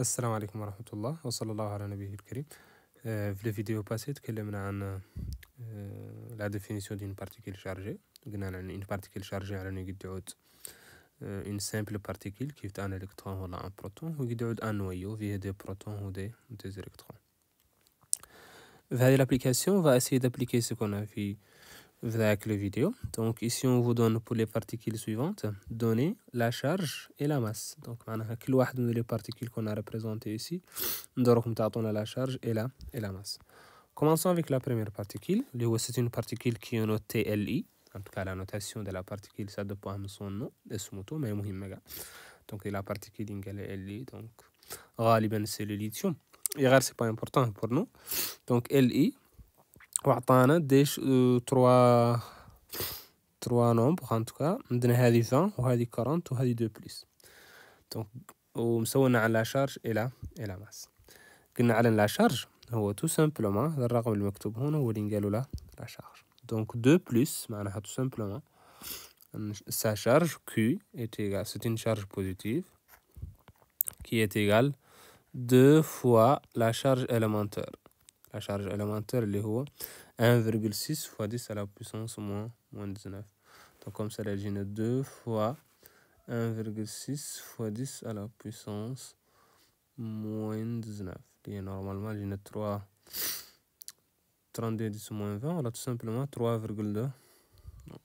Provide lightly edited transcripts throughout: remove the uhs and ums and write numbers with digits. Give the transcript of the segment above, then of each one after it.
السلام عليكم ورحمة الله وصلى الله على نبيه الكريم. في الفيديو باسي تكلمنا عن la définition d'une particule chargée. قلنا عن une particule chargée على انه يقد يعود une simple particule كيف un électron ولا un proton ويقد يعود un noyau فيه des protons ou des électrons. في هذه l'application on va essayer d'appliquer ce qu'on a vu avec le vidéo. Donc ici on vous donne pour les particules suivantes donner la charge et la masse. Donc معناها كل واحد من les particules qu'on a représentées ici ندوركم تعطونا la charge et la masse. Commençons avec la première particule. C'est une particule qui est notée Li. En tout cas la notation de la particule ça dépend de son nom اسمه mais مهمة قاع. Donc la particule est Li. Donc غالبا c'est le lithium. Et غير c'est pas important pour nous. Donc Li وعطانا ديش trois nombres en tout cas عندنا هذه 20 وهذه 40 وهذه 2 بلس. دونك ومسوينا على لا شارج الى ماس. قلنا على لا شارج هو تو سامبلومون هذا الرقم المكتوب هنا هو اللي قالوا له لا شارج. دونك 2 بلس معناها تو سامبلومون sa charge Q est égale, c'est une charge positive qui est égale 2 fois la charge élémentaire. La charge élémentaire اللي هو 1,6 fois 10 à la puissance moins 19. Donc comme ça, j'ai 2 fois 1,6 fois 10 à la puissance moins 19. Et normalement, j'ai 32 10 moins 20, on a tout simplement 3,2. Non, en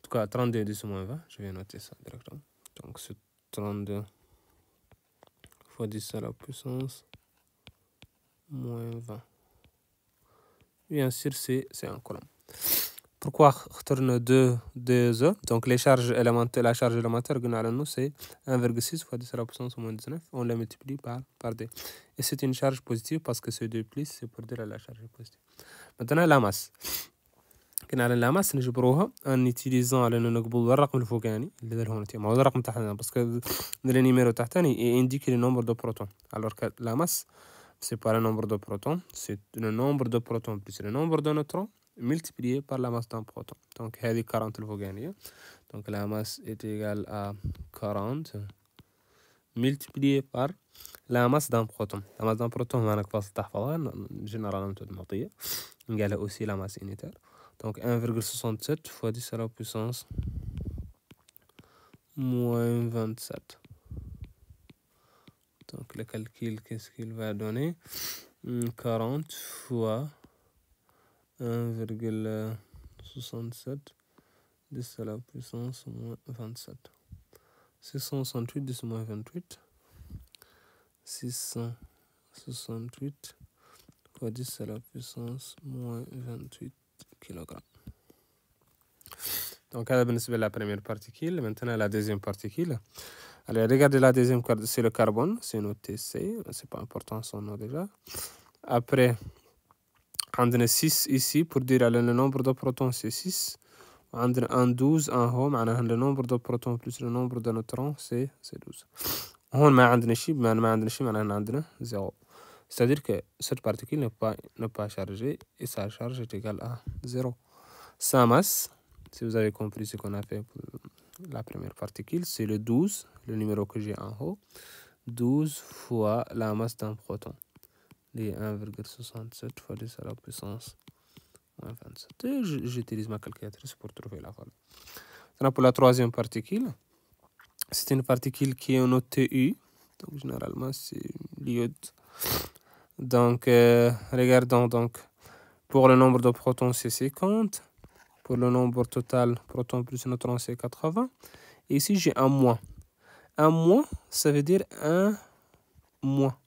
tout cas, 32 10 moins 20, je vais noter ça directement. Donc c'est 32 fois 10 à la puissance moins 20. Bien sûr, c'est un coulomb. Pourquoi retourne 2 E? Donc les charges élémentaires, la charge élémentaire, c'est 1,6 fois 10 à la puissance moins 19. On la multiplie par D. Et c'est une charge positive parce que c'est 2 plus, c'est pour dire la charge positive. Maintenant la masse. La masse نجبروها en utilisant على نقبل الرقم الفوقاني اللي ذا هون ما هو الرقم تحتنا بس que le numéro تحتاني indique le nombre de protons. Alors que la masse c'est pas le nombre de protons, c'est le nombre de protons plus le nombre de neutrons multiplié par la masse d'un proton. Donc هذه 40 الفوقانية. Donc la masse est égale à 40 multiplié par la masse d'un proton. La masse d'un proton معناها فاصل تحفظها généralement معطية. نقالها aussi la masse unitaire. Donc 1,67 fois 10 à la puissance moins 27. Donc le calcul, qu'est-ce qu'il va donner? 40 fois 1,67 10 à la puissance moins 27. 668 10 moins 28. 668 fois 10 à la puissance moins 28 kg. Donc, c'est la première particule. Maintenant, la deuxième particule. Allez, regardez la deuxième, c'est le carbone. C'est noté C. C'est pas important son nom déjà. Après, on a 6 ici pour dire le nombre de protons, c'est 6. On a un 12 en haut. Le nombre de protons plus le nombre de neutrons, c'est 12. On ما عندنا شيء ما عندنا شيء معناها عندنا 0. C'est-à-dire que cette particule n'est pas chargée et sa charge est égale à 0. Sa masse, si vous avez compris ce qu'on a fait pour la première particule, c'est le 12, le numéro que j'ai en haut, 12 fois la masse d'un proton. Les 1,67 fois 10 à la puissance moins 27. Et j'utilise ma calculatrice pour trouver la valeur. Maintenant, pour la troisième particule, c'est une particule qui est notée U. Donc, généralement, c'est l'iode. Donc, regardons donc. Pour le nombre de protons, c'est 50. Pour le nombre total, protons plus neutrons, c'est 80. Et ici, j'ai un moins. Un moins, ça veut dire un moins.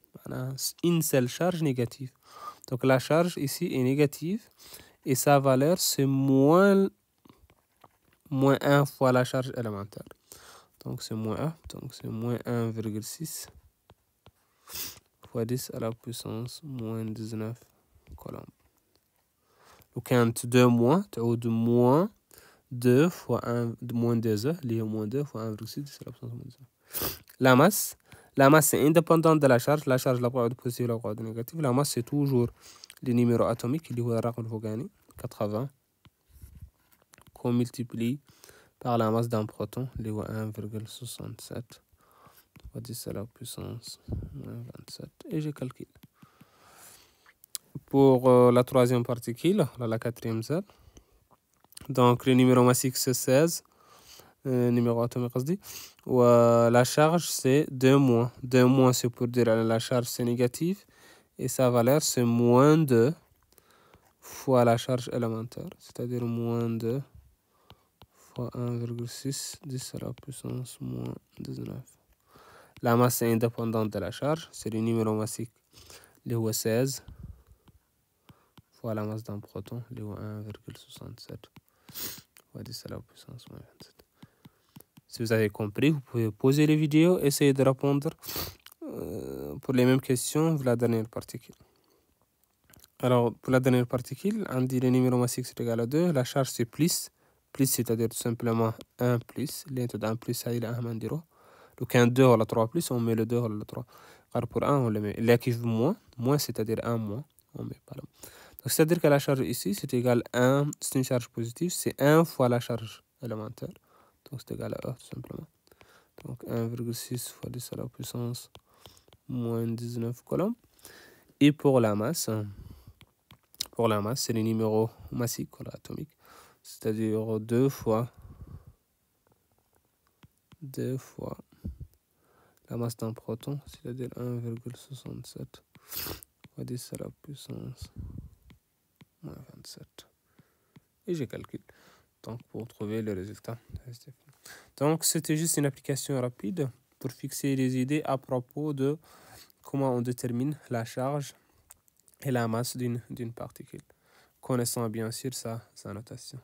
Une seule charge négative. Donc, la charge ici est négative. Et sa valeur, c'est moins 1 fois la charge élémentaire. Donc, c'est moins 1. Donc, c'est moins 1,6 fois 10 à la puissance moins 19 coulombs. وكانت 2 moins تعود moins 2 fois 1 moins 2 اللي هي moins 2 fois 1,6 à la puissance moins 19. La masse c'est indépendante de la charge لا بقعد positive لا بقعد négative. La masse c'est toujours le numéro atomique اللي هو الرقم الفوقاني 80 qu'on multiplie par la masse d'un proton اللي هو 1,67 fois 10 à la puissance moins 27. Et je calcule. Pour la troisième particule, la quatrième Z. Donc, le numéro massique, c'est 16. Numéro atomique, on se dit. La charge, c'est 2 moins. 2 moins, c'est pour dire la charge, c'est négatif. Et sa valeur, c'est moins 2 fois la charge élémentaire. C'est-à-dire moins 2 fois 1,6, 10 à la puissance moins 19. La masse est indépendante de la charge. C'est le numéro massique, le 16. Fois la masse d'un proton, le 1,67. Fois 10 à la puissance moins 27. Si vous avez compris, vous pouvez poser les vidéos, essayer de répondre pour les mêmes questions pour la dernière particule. Alors, pour la dernière particule, on dit le numéro massique c'est égal à 2, la charge c'est plus. Plus, c'est-à-dire tout simplement 1 plus. L'intérieur d'un plus, ça il a un diro. Donc, un 2 ou la 3 plus, on met le 2 ou le 3. Alors, pour 1, on le met. L'équivalent moins. Moins, c'est-à-dire 1 moins. On met pas là. Donc, c'est-à-dire que la charge ici, c'est égal à 1. C'est une charge positive. C'est 1 fois la charge élémentaire. Donc, c'est égal à E, tout simplement. Donc, 1,6 fois 10 à la puissance moins 19 coulombs. Et pour la masse, c'est le numéro massique, atomique. C'est-à-dire 2 fois la masse d'un proton, c'est-à-dire 1,67 fois 10 à la puissance moins 27. Et je calcule. Donc, pour trouver le résultat. Donc, c'était juste une application rapide pour fixer les idées à propos de comment on détermine la charge et la masse d'une particule, connaissant bien sûr sa notation.